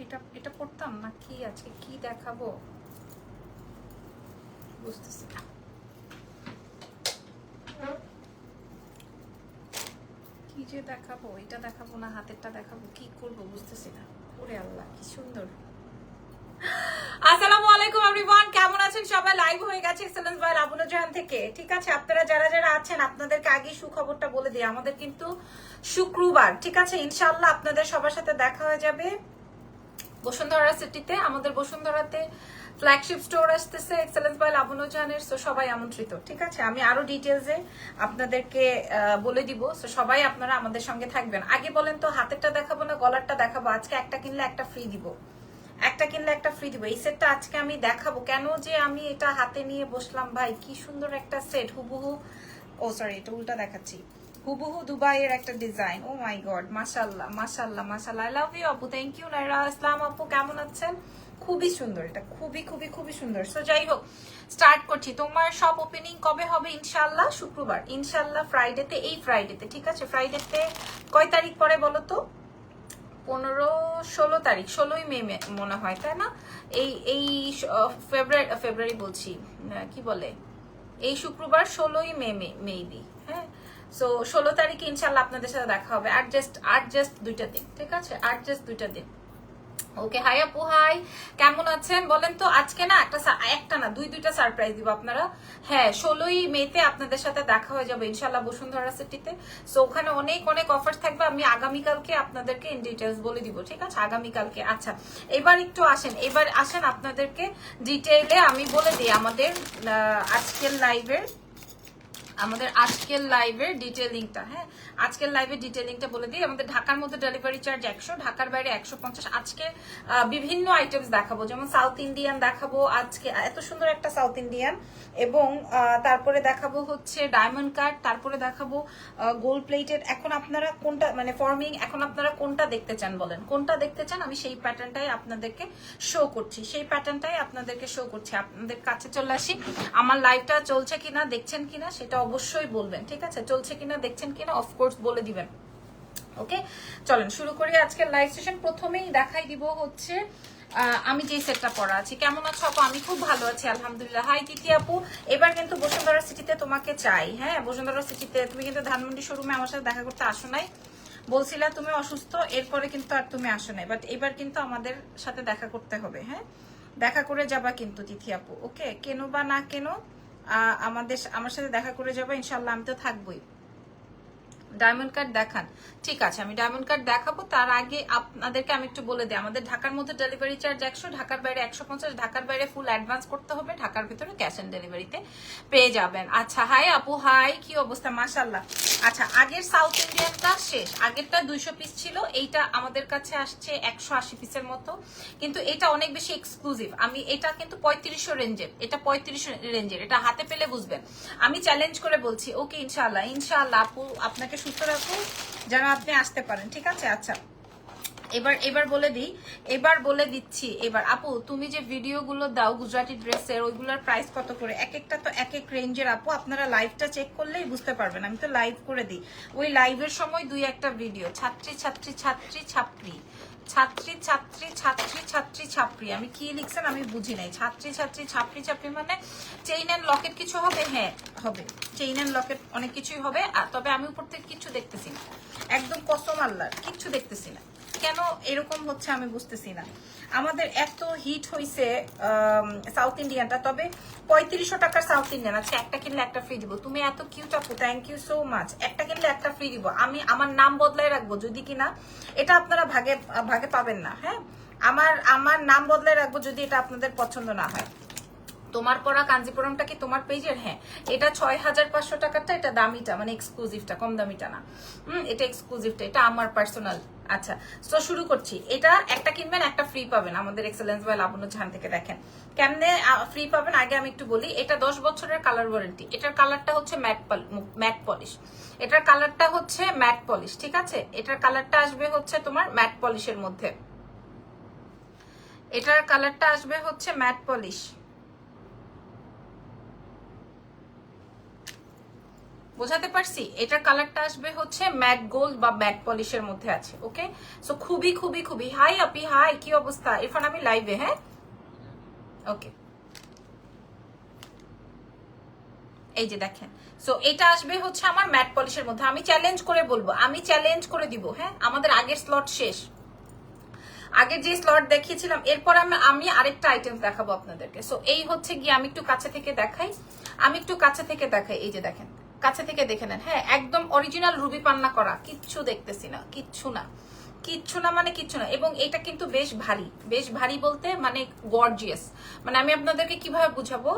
এটা এটা পড়তাম না কি আজকে কি দেখাবো বুঝতেছি না। কি যে দেখাবো, এটা দেখাবো না হাতেরটা দেখাবো, কি করব বুঝতেছি না। ওরে আল্লাহ কি সুন্দর। আসসালামু আলাইকুম এভরিওয়ান, কেমন আছেন সবাই? লাইভ হয়ে গেছে এক্সেলেন্স বাই লাবণ্য জাহান থেকে। ঠিক আছে, আপনারা যারা যারা আছেন আপনাদেরকে আগে সুখবরটা বলে দিই, আমাদের কিন্তু শুক্রবার, ঠিক আছে, ইনশাআল্লাহ আপনাদের সবার সাথে দেখা হয়ে যাবে বসুন্ধরা সিটিতে। আমাদের বসুন্ধরাতে ফ্ল্যাগশিপ স্টোর আসতেছে এক্সেলেন্স বাই লাবণ্য জাহানের। সো সবাই আমন্ত্রিত, ঠিক আছে। আমি আরো ডিটেলসে আপনাদেরকে বলে দিব। সো সবাই আপনারা আমাদের সঙ্গে থাকবেন। আগে বলেন তো, হাতেরটা দেখাবো না গলারটা দেখাবো? আজকে একটা কিনলে একটা ফ্রি দিব, একটা কিনলে একটা ফ্রি দিব। এই সেটটা আজকে আমি দেখাবো। কেন যে আমি এটা হাতে নিয়ে বসলাম, ভাই কি সুন্দর একটা সেট, হুবহু। ও সরি, এটা উল্টা দেখাচ্ছি। হুবহু দুবাইয়ের একটা ডিজাইন। ও মাই গড, মাশাআল্লাহ মাশাআল্লাহ মাশাআল্লাহ। আই লাভ ইউ আপু, থ্যাংক ইউ। নাইরা ইসলাম আপু কেমন আছেন? খুবই সুন্দর, এটা খুবই খুবই খুবই সুন্দর। সো যাই হোক, স্টার্ট করছি। তোমার সব ওপেনিং কবে হবে? ইনশাআল্লাহ শুক্রবার, ইনশাআল্লাহ ফ্রাইডেতে, এই ফ্রাইডেতে, ঠিক আছে। ফ্রাইডেতে কয় তারিখ পরে বলো তো? 15-16 তারিখ, 16ই মে মনে হয়, তাই না? এই এই ফেব্রুয়ারি বলছি, কি বলে, এই শুক্রবার 16ই মে দি, হ্যাঁ। সো 16 তারিখে ইনশাল্লাহ আপনাদের সাথে দেখা হবে। আর জাস্ট 2টা দিন, ঠিক আছে, আর জাস্ট 2টা দিন। ওকে, হাই আপু, হাই, কেমন আছেন বলেন তো? আজকে না একটা না দুইটা সারপ্রাইজ দিব আপনারা। হ্যাঁ, 16ই মেতে আপনাদের সাথে দেখা হয়ে যাবে ইনশাল্লাহ বসুন্ধরা সিটিতে। সো ওখানে অনেক অনেক অফার থাকবে। আমি আগামীকালকে আপনাদেরকে ইন ডিটেলস বলে দিব, ঠিক আছে, আগামীকালকে। আচ্ছা, এবার একটু আসেন আপনাদেরকে ডিটেইলে আমি বলে দিই আমাদের আজকের লাইভের ডিটেইলিংটা। হ্যাঁ, আজকের লাইভের ডিটেইলিংটা বলে দিই। আমাদের ঢাকার মধ্যে ডেলিভারি চার্জ 100, ঢাকার বাইরে 150। আজকে বিভিন্ন আইটেমস দেখাবো, যেমন সাউথ ইন্ডিয়ান দেখাবো আজকে, এত সুন্দর একটা সাউথ ইন্ডিয়ান, এবং তারপরে দেখাবো হচ্ছে ডায়মন্ড কাট, তারপরে দেখাবো গোল্ড প্লেটেড। এখন আপনারা কোনটা, মানে ফর্মিং, এখন আপনারা কোনটা দেখতে চান বলেন, কোনটা দেখতে চান? আমি সেই প্যাটার্নটাই আপনাদেরকে শো করছি, আপনাদের কাছে চলে আসি। আমার লাইভটা চলছে কিনা, দেখছেন কিনা সেটা অবশ্যই বলবেন, ঠিক আছে। চলছে কিনা, দেখছেন কিনা অফকোর্স বলে দিবেন। ওকে, চলেন শুরু করি আজকের লাইভ সেশন। প্রথমেই দেখাই দিব হচ্ছে আমি যে সেটটা পরা আছি। কেমন আছো আপু? আমি খুব ভালো আছি আলহামদুলিল্লাহ। হাই তিথি আপু, এবার কিন্তু বসুন্ধরা সিটিতে তোমাকে চাই। হ্যাঁ, বসুন্ধরা সিটিতে তুমি কিন্তু ধানমন্ডি শোরুমে আমার সাথে দেখা করতে আসো নাই, বলছিলা তুমি অসুস্থ, এরপরে কিন্তু আর তুমি আসো নাই। বাট এবার কিন্তু আমাদের সাথে দেখা করতে হবে। হ্যাঁ, দেখা করে যাবা কিন্তু তিথি আপু। ওকে, কেন বা না কেন আমার সাথে দেখা করে যাবা ইনশাল্লাহ, আমি তো থাকবোই। ডায়মন্ড কার্ড দেখান, ঠিক আছে, আমি ডায়মন্ড কার্ড দেখাবো। তার আগে আপনাদেরকে আমি একটু বলে দিই, আমাদের ঢাকার মধ্যে ডেলিভারি চার্জ 100, ঢাকার বাইরে 150। ঢাকার বাইরে ফুল অ্যাডভান্স করতে হবে, ঢাকার ভিতরে ক্যাশ অন ডেলিভারিতে পেয়ে যাবেন। আচ্ছা, হাই আপু, হাই, কি অবস্থা? মাশাআল্লাহ। আচ্ছা, আগের সাউথ ইন্ডিয়ানটা শেষ, আগেরটা 200 পিস ছিল, এইটা আমাদের কাছে আসছে 180 পিসের মতো, কিন্তু এটা অনেক বেশি এক্সক্লুসিভ। আমি এটা কিন্তু 3500 রেঞ্জের, এটা 3500 রেঞ্জের, এটা হাতে পেলে বুঝবেন। আমি চ্যালেঞ্জ করে বলছি। ওকে, ইনশাআল্লাহ ইনশাআল্লাহ আপু, আপনাকে সুস্থ রাখুন যেন আপনি আসতে পারেন, ঠিক আছে। আচ্ছা, এবার বলে দিচ্ছি। এবার আপু, তুমি যে ভিডিওগুলো দাও গুজরাটি ড্রেসের, ওইগুলোর প্রাইস কত করে? এক একটা তো এক এক রেঞ্জের আপু, আপনারা লাইভটা চেক করলেই বুঝতে পারবেন। আমি তো লাইভ করে দিই, ওই লাইভের সময় 2-1টা ভিডিও। ছাত্রী ছাত্রী ছাত্রী ছাত্রী ছাত্রী ছাত্রী ছাত্রী ছাত্রী ছাত্রী, আমি কি লিখছেন আমি বুঝি নাই। ছাত্রী ছাত্রী ছাত্রী ছাত্রী মানে চেইন এন্ড লকেট কিছু হবে? হ্যাঁ হবে, চেইন এন্ড লকেট অনেক কিছুই হবে। তবে আমি উপর থেকে কিছু দেখতেছি না, একদম কসম আল্লাহর কিচ্ছু দেখতেছি না। কেন এরকম হচ্ছে আমি বুঝতেছি না। আমাদের এত হিট হয়েছে সাউথ ইন্ডিয়ানটা, তবে 3500 টাকার সাউথ ইন্ডিয়ান আছে, একটা কিনলে একটা ফ্রি দিব। তুমি এত কিউট আপু, থ্যাংক ইউ সো মাচ। একটা কিনলে একটা ফ্রি দিব। আমি আমার নাম বদলাই রাখবো যদি কিনা, এটা আপনারা ভাগে ভাগে পাবেন না। হ্যাঁ, আমার নাম বদলাই রাখবো যদি এটা আপনাদের পছন্দ না হয়। তোমার পরা কাঞ্জিপুরমটা কি তোমার পেজের? হ্যাঁ, এটা 6500 টাকারটা, এটা দামিটা, মানে এক্সক্লুসিভটা, কম দামিটা না। এটা এক্সক্লুসিভটা, এটা আমার পার্সোনাল। আচ্ছা, তো শুরু করছি। এটা একটা কিনবেন একটা ফ্রি পাবেন আমাদের এক্সেলেন্স বাই লাবণ্য জাহান থেকে। দেখেন কেমনে ফ্রি পাবেন, আগে আমি একটু বলি। এটা 10 বছরের কালার ওয়ারেন্টি। এটার কালারটা হচ্ছে ম্যাট পলিশ। এটার কালারটা হচ্ছে ম্যাট পলিশ, ঠিক আছে। এটার কালারটা আসবে হচ্ছে তোমার ম্যাট পলিশের মধ্যে, এটার কালারটা আসবে হচ্ছে ম্যাট পলিশ। বোঝাতে পারছি? এটার কালারটা আসবে হচ্ছে ম্যাট গোল্ড বা ম্যাট পলিশের মধ্যে আছে। ওকে, সো খুবই খুবই খুবই হাই আপি, হাই, কি অবস্থা? ইরফান আমি লাইভে। হ্যাঁ, ওকে, এই যে দেখেন, সো এটা আসবে হচ্ছে আমার ম্যাট পলিশের মধ্যে। আমি চ্যালেঞ্জ করে বলবো, আমি চ্যালেঞ্জ করে দিব। হ্যাঁ, আমাদের আগের স্লট শেষ, আগের যে স্লট দেখিয়েছিলাম, এরপর আমি আরেকটা আইটেম দেখাবো আপনাদেরকে। সো এই হচ্ছে গিয়ে, আমি একটু কাছে থেকে দেখাই, এই যে দেখেন, কাছে থেকে দেখে নেন। হ্যাঁ, একদম অরিজিনাল রুবি পান্না করা, কিচ্ছু দেখতেছি না, কিচ্ছু না, কিচ্ছু না মানে কিচ্ছু না। এবং এটা কিন্তু বেশ ভারী, বেশ ভারী বলতে মানে গর্জিয়াস, মানে আমি আপনাদেরকে কিভাবে বুঝাবো,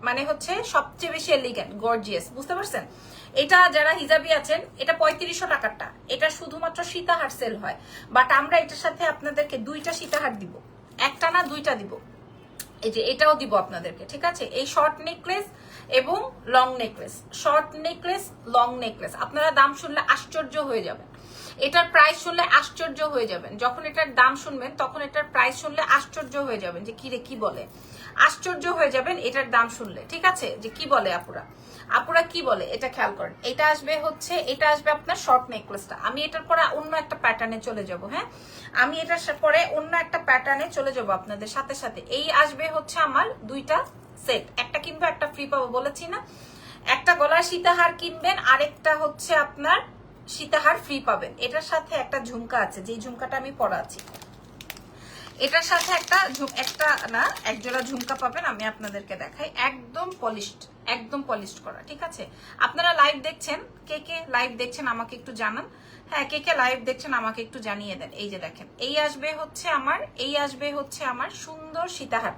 মানে হচ্ছে সবচেয়ে বেশি এলিগেন্ট, গর্জিয়াস, বুঝতে পারছেন? এটা যারা হিজাবি আছেন, এটা 3500 টাকারটা, এটা শুধুমাত্র সীতাহার সেল হয়, বাট আমরা এটার সাথে আপনাদেরকে দুইটা সীতাহার দিব, একটা না দুইটা দিব। এই যে এটাও দিব আপনাদেরকে, ঠিক আছে? এই শর্ট নেকলেস এবং long necklace, short necklace, long necklace, আপনারা দাম শুনলে আশ্চর্য হয়ে যাবেন, এটার প্রাইস শুনলে আশ্চর্য হয়ে যাবেন। যখন এটার দাম শুনবেন তখন এটার প্রাইস শুনলে আশ্চর্য হয়ে যাবেন, যে কি রে, কি বলে, আশ্চর্য হয়ে যাবেন এটার দাম শুনলে, ঠিক আছে? যে কি বলে আপুরা, আপুরা কি বলে, এটা খেয়াল করেন। এটা আসবে হচ্ছে, এটা আসবে আপনার শর্ট নেকলেসটা। আমি এটার পরে অন্য একটা প্যাটার্নে চলে যাব। হ্যাঁ, আমি এটার পরে অন্য একটা প্যাটার্নে চলে যাব আপনাদের সাথে সাথে। এই আসবে হচ্ছে আমার দুইটা সেট, একটা কিনবো একটা ফ্রি পাবো, বলেছি না? একটা গলার সীতাহার কিনবেন, আরেকটা হচ্ছে আপনার সীতাহার ফ্রি পাবেন। এটার সাথে একটা ঝুমকা আছে, যে ঝুমকাটা আমি পরাচ্ছি, এটার সাথে একটা না এক জোড়া ঝুমকা পাবেন। আমি আপনাদেরকে দেখাই, একদম পলিশড, একদম পলিশড করা, ঠিক আছে? আপনারা লাইভ দেখছেন, কে কে লাইভ দেখছেন আমাকে একটু জানান। হ্যাঁ, কে কে লাইভ দেখছেন আমাকে একটু জানিয়ে দেন। এই যে দেখেন, এই আসবে হচ্ছে আমার সুন্দর সীতাহার,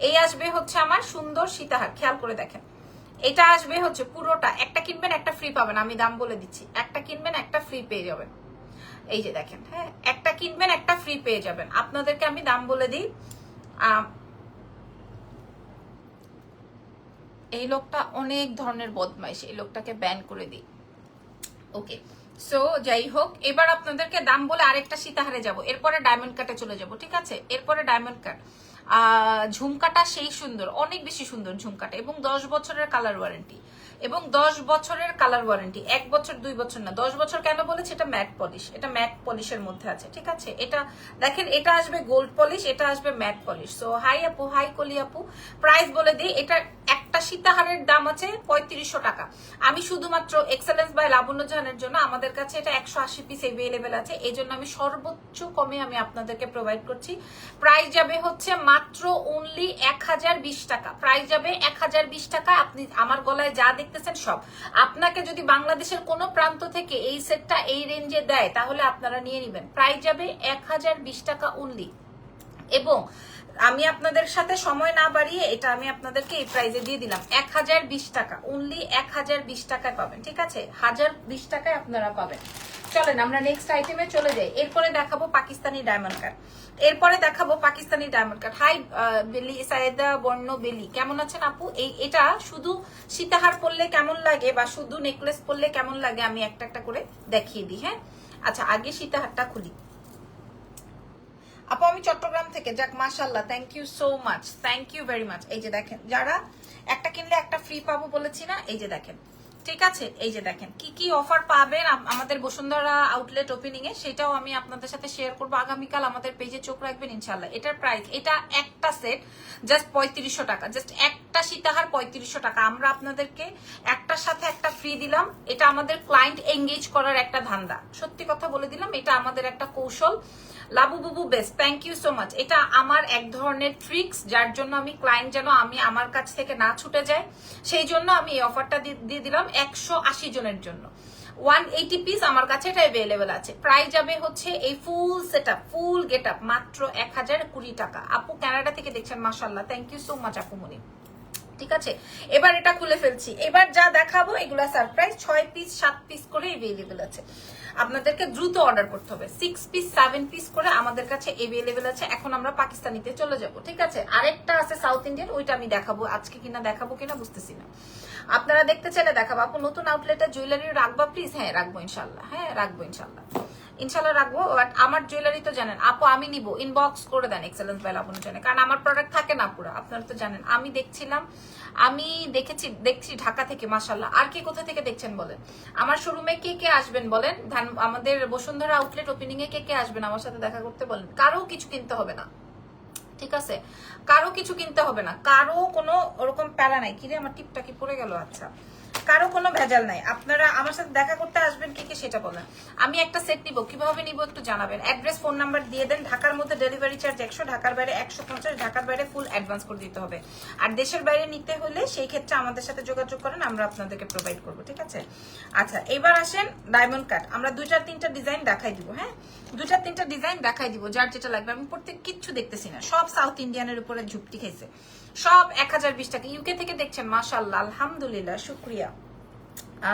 এই আসবে হচ্ছে আমার সুন্দর সীতাহার, খেয়াল করে দেখেন। এটা আসবে হচ্ছে পুরোটা, একটা কিনবেন একটা ফ্রি পাবেন, আমি দাম বলে দিচ্ছি, একটা কিনবেন একটা ফ্রি পেয়ে যাবেন। এই যে দেখেন, হ্যাঁ, একটা কিনবেন একটা ফ্রি পেয়ে যাবেন। আপনাদেরকে আমি দাম বলে দিই, এই লোকটা অনেক ধরনের বদমাইশ, এই লোকটাকে ব্যান করে দিই। ওকে, সো যাই হোক, এবার আপনাদেরকে দাম বলে আরেকটা সীতাহারে যাব, এরপরে ডায়মন্ড কাটে চলে যাব, ঠিক আছে? এরপরে ডায়মন্ড কাট। ঝুমকাটা সেই সুন্দর, অনেক বেশি সুন্দর ঝুমকাটা, এবং 10 বছরের কালার ওয়ারেন্টি, এবং 10 বছরের কালার ওয়ারেন্টি, 1 বছর 2 বছর না, 10 বছর কেন বলেছে? এটা ম্যাট পলিশ, এটা ম্যাট পলিশের মধ্যে আছে, ঠিক আছে? এটা দেখেন, এটা আসবে গোল্ড পলিশ, এটা আসবে ম্যাট পলিশ। সো হাই আপু, হাই কলি আপু, প্রাইস বলে দিই, এটা একটা সীতাহারের দাম আছে 3500 টাকা। আমি শুধুমাত্র এক্সেলেন্স বাই লাবণ্য জাহানের জন্য, আমাদের কাছে এটা 180 পিস এভেলেবেল আছে, এই জন্য আমি সর্বোচ্চ কমে আমি আপনাদেরকে প্রোভাইড করছি। প্রাইস যাবে হচ্ছে মাত্র অনলি 1020 টাকা, প্রাইস যাবে 1020 টাকা। আপনি আমার গলায় যা দেখতেছেন সব, আপনাকে যদি বাংলাদেশের কোনো প্রান্ত থেকে এই সেটটা এই রেঞ্জে দেয়, তাহলে আপনারা নিয়ে নেবেন। প্রাইস যাবে 1020 টাকা অনলি। এবং আমি আপনাদের সাথে সময় না বাড়িয়ে এটা আমি আপনাদেরকে এই প্রাইজে দিয়ে দিলাম, 1020 টাকা অনলি, 1020 টাকায় পাবেন, ঠিক আছে? 1020 টাকায় আপনারা পাবেন। চলেন আমরা নেক্সট আইটেমে চলে যাই। এরপরে দেখাবো পাকিস্তানি ডায়মন্ড কাট, হাই বেলি, সায়েদা বর্ণ বেলি, কেমন আছেন আপু? এটা শুধু সীতাহার পরলে কেমন লাগে বা শুধু নেকলেস পরলে কেমন লাগে আমি একটা একটা করে দেখিয়ে দিই। হ্যাঁ, আচ্ছা, আগে সীতাহারটা খুলি। আপু আমি চট্টগ্রাম থেকে, যাক মাশাআল্লাহ, thank you so much, thank you very much. এই যে দেখেন, যারা একটা কিনলে একটা ফ্রি পাবো বলেছি না, এই যে দেখেন, ঠিক আছে? এই যে দেখেন কি কি অফার পাবেন আমাদের বসুন্ধরা আউটলেট ওপেনিং এ, সেটাও আমি আপনাদের সাথে শেয়ার করবো আগামীকাল। আমাদের পেজে চোখ রাখবেন ইনশাল্লাহ। এটার প্রাইস, এটা একটা সেট জাস্ট 3500 টাকা, জাস্ট একটা সীতাহার 3500 টাকা। আমরা আপনাদেরকে একটার সাথে একটা ফ্রি দিলাম, এটা আমাদের ক্লায়েন্ট এঙ্গেজ করার একটা ধান্দা, সত্যি কথা বলে দিলাম, এটা আমাদের একটা কৌশল। লাবু বুবু best, thank you so much. এটা আমার এক ধরনের ট্রিক্স, যার জন্য আমি ক্লায়েন্ট যেন আমার কাছ থেকে না ছুটে যায়, সেই জন্য আমি এই অফারটা দিয়ে দিলাম 180 জনের জন্য। 180 পিস আমার কাছে এটা অ্যাভেলেবেল আছে। প্রাইস যাবে হচ্ছে এই ফুল সেটআপ, ফুল গেটআপ মাত্র 1020 টাকা। আপু কানাডা থেকে দেখছেন, মাশাআল্লাহ, থ্যাংক ইউ সো মাচ আপু মনি। ঠিক আছে, এবার এটা খুলে ফেলছি। এবার যা দেখাবো এগুলা সারপ্রাইজ, 6 পিস 7 পিস করে অ্যাভেলেবেল আছে, আপনাদেরকে দ্রুত অর্ডার করতে হবে। 6 পিস 7 পিস করে আমাদের কাছে অ্যাভেলেবেল আছে। এখন আমরা পাকিস্তানিতে চলে যাব, ঠিক আছে? আরেকটা আছে সাউথ ইন্ডিয়ান, ওইটা আমি দেখাবো আজকে কিনা দেখাবো কিনা বুঝতেছি না, আপনারা দেখতে চাইলে দেখাবো। আপু নতুন আউটলেটে জুয়েলারি রাখবা প্লিজ? হ্যাঁ রাখবো ইনশাল্লাহ, হ্যাঁ রাখবো ইনশাল্লাহ। ইনশাল্লাহ রাখবো। বাট আমার জুয়েলারি তো জানেন আপু, আমি নিব, ইনবক্স করে দেন এক্সেলেন্স বাই লাবণী জানে, কারণ আমার প্রোডাক্ট থাকে না পুরো, আপনারা তো জানেন। আমি দেখছিলাম, আমি দেখছি ঢাকা থেকে, মাশাল্লাহ। আর কে কোথা থেকে দেখছেন বলেন? আমার শোরুমে কে কে আসবেন বলেন? আমাদের বসুন্ধরা আউটলেট ওপেনিং এ কে কে আসবেন আমার সাথে দেখা করতে বলেন। কারো কিছু কিনতে হবে না, ঠিক আছে? কারো কিছু কিনতে হবে না, কারো কোনো ওরকম প্যারা নাই। কিরে আমার টিপটা কি পড়ে গেল? আচ্ছা, কারো কোনো ভেজাল নাই। আপনারা আমার সাথে দেখা করতে আসবেন কে কে সেটা বলেন। আমি একটা সেট নিব, কিভাবে নিব একটু জানাবেন। অ্যাড্রেস, ফোন নাম্বার দিয়ে দেন। ঢাকার মধ্যে ডেলিভারি চার্জ 100, ঢাকার বাইরে 150, ঢাকার বাইরে ফুল অ্যাডভান্স করে দিতে হবে। আর দেশের বাইরে নিতে হলে সেই ক্ষেত্রে আমাদের সাথে যোগাযোগ করেন, আমরা আপনাদেরকে প্রোভাইড করবো, ঠিক আছে? আচ্ছা, এবার আসেন ডায়মন্ড কাট। আমরা 2-3টা ডিজাইন দেখাই দিব, হ্যাঁ 2-3টা ডিজাইন দেখাই দিব, যার যেটা লাগবে। আমি প্রত্যেক কিচ্ছু দেখতেছি না, সব সাউথ ইন্ডিয়ানের উপরে ঝুপটি খাইছে, সব 1020 টাকা। ইউকে থেকে দেখছেন, মাশাআল্লাহ, আলহামদুলিল্লাহ, শুক্রিয়া,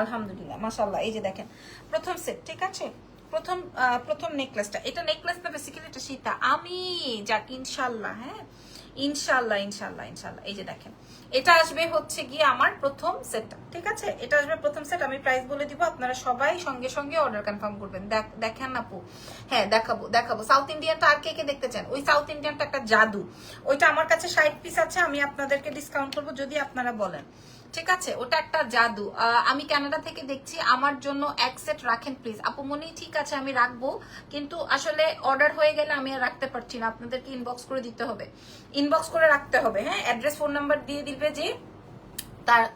আলহামদুলিল্লাহ, মাশাআল্লাহ। এই যে দেখেন প্রথম সেট, ঠিক আছে? প্রথম নেকলেসটা, এটা নেকলেস না, বেসিক্যালি এটা সীতা। আমি যাক, ইনশাআল্লাহ, হ্যাঁ ইনশাআল্লাহ, ইনশাআল্লাহ, ইনশাআল্লাহ। এই যে দেখেন, এটা আসবে হচ্ছে গিয়ে আমার প্রথম সেটটা, ঠিক আছে? এটা আসবে প্রথম সেট। আমি প্রাইস বলে দিব, আপনারা সবাই সঙ্গে সঙ্গে অর্ডার কনফার্ম করবেন। দেখেন আপু, হ্যাঁ দেখাবো। সাউথ ইন্ডিয়ানটা আর কে কে দেখতে চান? ওই সাউথ ইন্ডিয়ানটা একটা জাদু, ওইটা আমার কাছে 60 পিস আছে, আমি আপনাদেরকে ডিসকাউন্ট করবো যদি আপনারা বলেন, ঠিক আছে? ওটা একটা জাদু। আমি কানাডা থেকে দেখছি, আমার জন্য এক সেট রাখেন প্লিজ। আপুমনি, ঠিক আছে আমি রাখবো, কিন্তু আসলে অর্ডার হয়ে গেলে আমি আর রাখতে পারছি না, আপনাদেরকে ইনবক্স করে দিতে হবে, ইনবক্স করে রাখতে হবে, হ্যাঁ। অ্যাড্রেস, ফোন নাম্বার দিয়ে দিবে, যে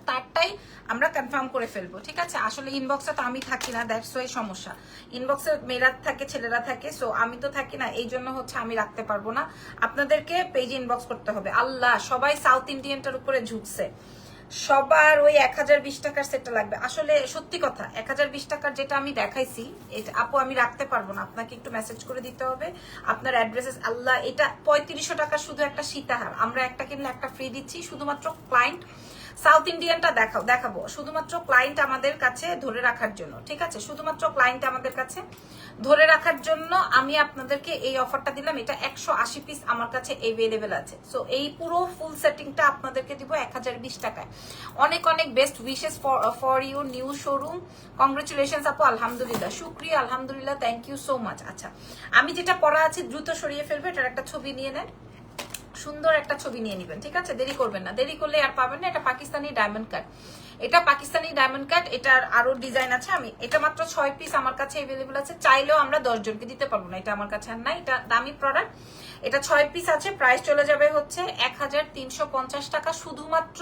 তারটাই আমরা কনফার্ম করে ফেলবো, ঠিক আছে? আসলে ইনবক্সে তো আমি থাকি না, দ্যাটস ওয়াই সমস্যা। ইনবক্সে মেয়েরা থাকে, ছেলেরা থাকে, সো আমি তো থাকি না, এই জন্য হচ্ছে আমি রাখতে পারবো না। আপনাদেরকে পেজে ইনবক্স করতে হবে। আল্লাহ, সবাই সাউথ ইন্ডিয়ানটার উপরে ঝুঁকছে, সবার ওই 1020 টাকার সেটটা লাগবে। আসলে সত্যি কথা, 1020 টাকার যেটা আমি দেখাইছি, এটা আপু আমি রাখতে পারবো না, আপনাকে একটু মেসেজ করে দিতে হবে আপনার অ্যাড্রেসে। আল্লাহ, এটা 3500 টাকা শুধু একটা সীতাহার, আমরা একটা কিনলে একটা ফ্রি দিচ্ছি, শুধুমাত্র ক্লায়েন্ট সাউথ ইন্ডিয়ানটা দেখাবো শুধুমাত্র ক্লায়েন্ট আমাদের কাছে ধরে রাখার জন্য, ঠিক আছে? শুধুমাত্র ক্লায়েন্ট আমাদের কাছে ধরে রাখার জন্য আমি আপনাদেরকে এই অফারটা দিলাম। এটা 180 পিস আমার কাছে এভেলেবেল আছে, সো এই পুরো ফুল সেটিংটা আপনাদেরকে দিব 1020 টাকায়। অনেক অনেক best wishes for your new showroom. Congratulations আপু, আলহামদুলিল্লাহ, শুক্রিয়া, আলহামদুলিল্লাহ, থ্যাংক ইউ সো মাচ। আচ্ছা, আমি যেটা পরা আছে দ্রুত সরিয়ে ফেলবে, এটার একটা ছবি নিয়ে নেন, সুন্দর একটা ছবি নিয়ে নিবেন, ঠিক আছে? দেরি করবেন না, দেরি করলে আর পাবেন না। এটা পাকিস্তানি ডায়মন্ড কাট, এটা পাকিস্তানি ডায়মন্ড কাট। এটার আরো ডিজাইন আছে, আমি এটা মাত্র 6 পিস আমার কাছে अवेलेबल আছে, চাইলেও আমরা 10 জনকে দিতে পারবো না, এটা আমার কাছে আর নাই, এটা দামি প্রোডাক্ট। এটা 6 পিস আছে, প্রাইস চলে যাবে হচ্ছে 1350 টাকা, শুধুমাত্র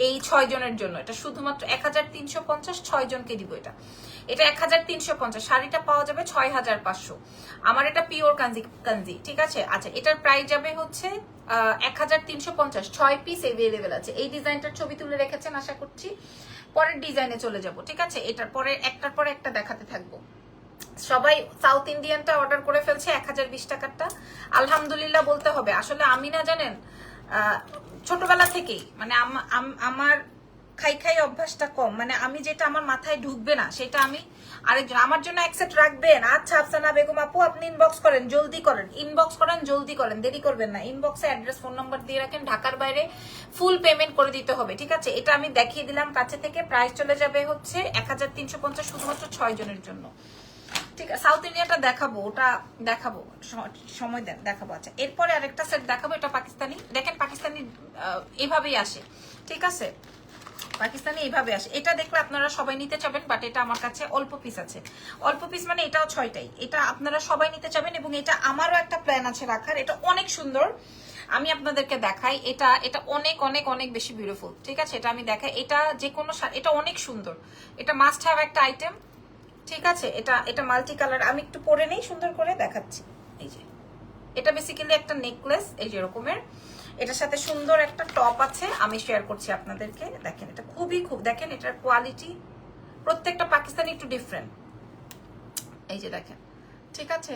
এই 6 জনের জন্য। এটা শুধুমাত্র 1350, 6 জনকে দিব এটা। এটা 1350, শাড়িটা পাওয়া যাবে 6500। আমার এটা পিওর কাঞ্জি, ঠিক আছে? আচ্ছা, এটার প্রাইস যাবে হচ্ছে 1350, 6 পিস अवेलेबल আছে। এই ডিজাইনটার ছবি তুলে রেখেছেন আশা করছি। পরের ডিজাইনে চলে যাব, ঠিক আছে? এটার পরে একটার পরে একটা দেখাতে থাকবো। সবাই সাউথ ইন্ডিয়ানটা অর্ডার করে ফেলছে 1020 টাকারটা, আলহামদুলিল্লাহ বলতে হবে। আসলে আমি না জানেন, ছোটবেলা থেকেই মানে আমার খাই অভ্যাসটা কম, মানে আমি যেটা আমার মাথায় ঢুকবে না সেটা আমি আরেকজন আমার জন্য অ্যাকসেপ্ট রাখবেন। আচ্ছা, আফসানা বেগম আপু, আপনি ইনবক্স করেন, জলদি করেন, ইনবক্স করেন, জলদি করেন, দেরি করবেন না। ইনবক্সে অ্যাড্রেস, ফোন নাম্বার দিয়ে রাখেন, ঢাকার বাইরে ফুল পেমেন্ট করে দিতে হবে, ঠিক আছে? এটা আমি দেখিয়ে দিলাম কাছে থেকে, প্রাইস চলে যাবে হচ্ছে 1350, শুধুমাত্র 6 জনের জন্য, ঠিক আছে? সাউথ ইন্ডিয়াটা দেখাবো, ওটা দেখাবো, সময় দেন, দেখাবো। আচ্ছা, এরপরে আরেকটা সেট দেখাবো, এটা পাকিস্তানি। দেখেন, পাকিস্তানি এভাবেই আসে, ঠিক আছে? পাকিস্তানি এইভাবে আসে। এটা দেখলে আপনারা সবাই নিতে চাবেন, বাট এটা আমার কাছে অল্প পিস আছে, অল্প পিস মানে এটাও 6টাই। এটা আপনারা সবাই নিতে চাবেন, এবং এটা আমারও একটা প্ল্যান আছে রাখার। এটা অনেক সুন্দর, আমি আপনাদেরকে দেখাই। এটা অনেক অনেক অনেক বেশি বিউটিফুল, ঠিক আছে? এটা আমি দেখাই, এটা যে কোনো, এটা অনেক সুন্দর, এটা মাস্ট হ্যাভ একটা আইটেম, ঠিক আছে? এটা মাল্টি কালার, আমি একটু পরে নেই, সুন্দর করে দেখাচ্ছি। এই যে এটা বেসিক্যালি একটা নেকলেস, এই যে এরকমের, এটার সাথে সুন্দর একটা টপ আছে, আমি শেয়ার করছি আপনাদেরকে। দেখেন, এটা খুব দেখেন, এটার কোয়ালিটি প্রত্যেকটা পাকিস্তানি একটু ডিফারেন্ট। এই যে দেখেন, ঠিক আছে?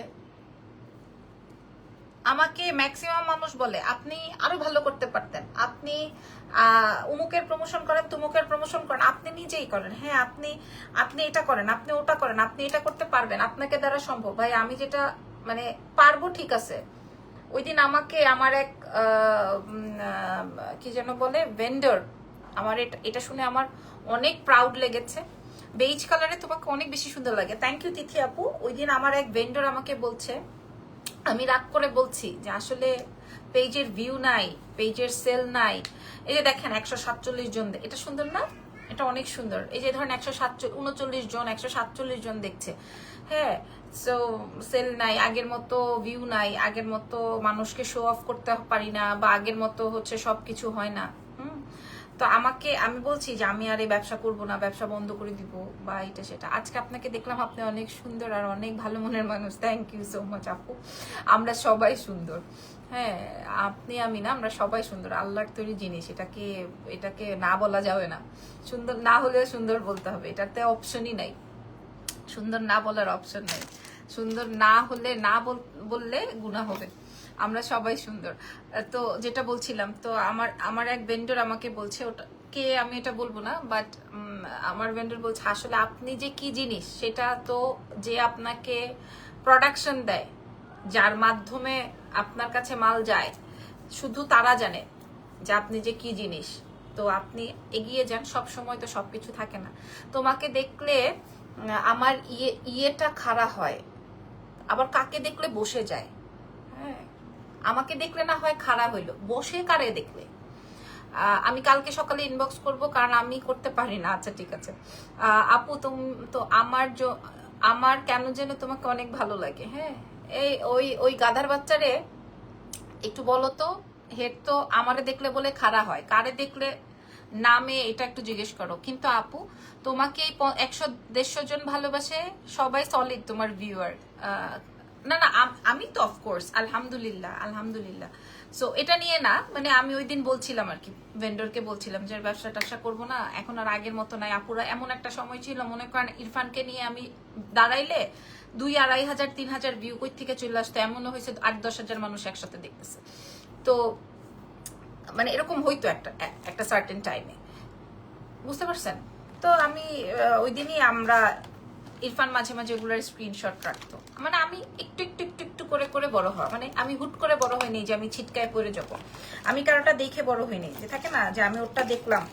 আমাকে ম্যাক্সিমাম মানুষ বলে আপনি আরো ভালো করতে পারতেন, আপনি উমুকের প্রমোশন করেন, তুমুকের প্রমোশন করেন, আপনি নিজেই করেন। হ্যাঁ, আপনি এটা করেন, আপনি ওটা করেন, আপনি এটা করতে পারবেন, আপনাকে দ্বারা সম্ভব। ভাই, আমি যেটা মানে পারবো, ঠিক আছে? ওই দিন আমাকে আমার এক কি যেন বলে ভেন্ডর, আমার এটা শুনে আমার অনেক প্রাউড লেগেছে। বেজ কালারে তোমাকে অনেক বেশি সুন্দর লাগে। থ্যাংক ইউ তিথি আপু। ওই দিন আমার এক ভেন্ডর আমাকে বলছে, আমি রাগ করে বলছি যে আসলে পেজের ভিউ নাই, পেজের সেল নাই। এই যে দেখেন 147 জন, এটা সুন্দর না? এটা অনেক সুন্দর। এই যে ধরেন 139 জন, 147 জন দেখছে। হ্যাঁ, সো সেল নাই, আগের মতো ভিউ নাই, আগের মতো মানুষকে শো অফ করতে পারি না, বা আগের মতো হচ্ছে সবকিছু হয় না। তো আমি বলছি যে আমি আর এই ব্যবসা করবো না, ব্যবসা বন্ধ করে দিব বা এটা সেটা। আজকে আপনাকে দেখলাম, আপনি অনেক সুন্দর আর অনেক ভালো মনের মানুষ। থ্যাংক ইউ সো মাচ আপু। আমরা সবাই সুন্দর। হ্যাঁ, আপনি আমি না, আমরা সবাই সুন্দর, আল্লাহর তৈরি জিনিস। এটাকে না বলা যাবে না। সুন্দর না হলেও সুন্দর বলতে হবে, এটাতে অপশনই নাই। সুন্দর না বলার অপশন নাই। সুন্দর না হলে না বললে গুনাহ হবে। আমরা সবাই সুন্দর। তো যেটা বলছিলাম, তো আমার এক ভেন্ডর আমাকে বলছে, ওটা কে আমি এটা বলবো না, বাট আমার ভেন্ডর বলছে আসলে আপনি যে কি জিনিস সেটা তো যে আপনাকে প্রোডাকশন দেয়, যার মাধ্যমে আপনার কাছে মাল যায়, শুধু তারা জানে যে আপনি যে কি জিনিস। তো আপনি এগিয়ে যান, সব সময় তো সবকিছু থাকে না। তোমাকে দেখলে আমার ইয়েটা খাড়া হয়, আবার কাকে দেখলে বসে যায়। হ্যাঁ, আমাকে দেখলে না হয় খাড়া হইলো, বসে কারে দেখলে। আমি কালকে সকালে ইনবক্স করব, কারণ আমি করতে পারি না। আচ্ছা ঠিক আছে আপু, তো আমার কেন যেন তোমাকে অনেক ভালো লাগে। হ্যাঁ, এই ওই গাধার বাচ্চারে একটু বলো তো, হেড তো আমারে দেখলে বলে খাড়া হয়, কারে দেখলে নামে, এটা একটু জিজ্ঞেস করো। কিন্তু আপু তোমাকে 100-150 জন ভালোবাসে, সবাই সলিড তোমার ভিউয়ার। না না, আমি তো অফকোর্স আলহামদুলিল্লাহ আলহামদুলিল্লাহ। সো এটা নিয়ে না, মানে আমি ওই দিন বলছিলাম আর কি, ভেন্ডরকে বলছিলাম যে ব্যবসা ট্যাবসা করবো না, এখন আর আগের মতো নাই আপুরা। এমন একটা সময় ছিল, মনে করেন ইরফানকে নিয়ে আমি দাঁড়াইলে 2-2.5 হাজার 3 হাজার ভিউ কই থেকে চলে আসতো, এমনও হয়েছে 8-10 হাজার মানুষ একসাথে দেখতেছে। তো মানে এরকম হইতো একটা সার্টেন টাইমে, বুঝতে পারছেন? তো আমি ওই দিনই ইরফান মাঝে মাঝে ওগুলোর স্ক্রিনশট রাখতো। মানে আমি একটু একটু একটু একটু করে করে বড় হওয়া, মানে আমি হুট করে বড় হইনি যে আমি ছিটকায় পড়ে যাবো। আমি কারোটা দেখে বড় হইনি, যে থাকে না যে আমি ওরটা দেখলাম,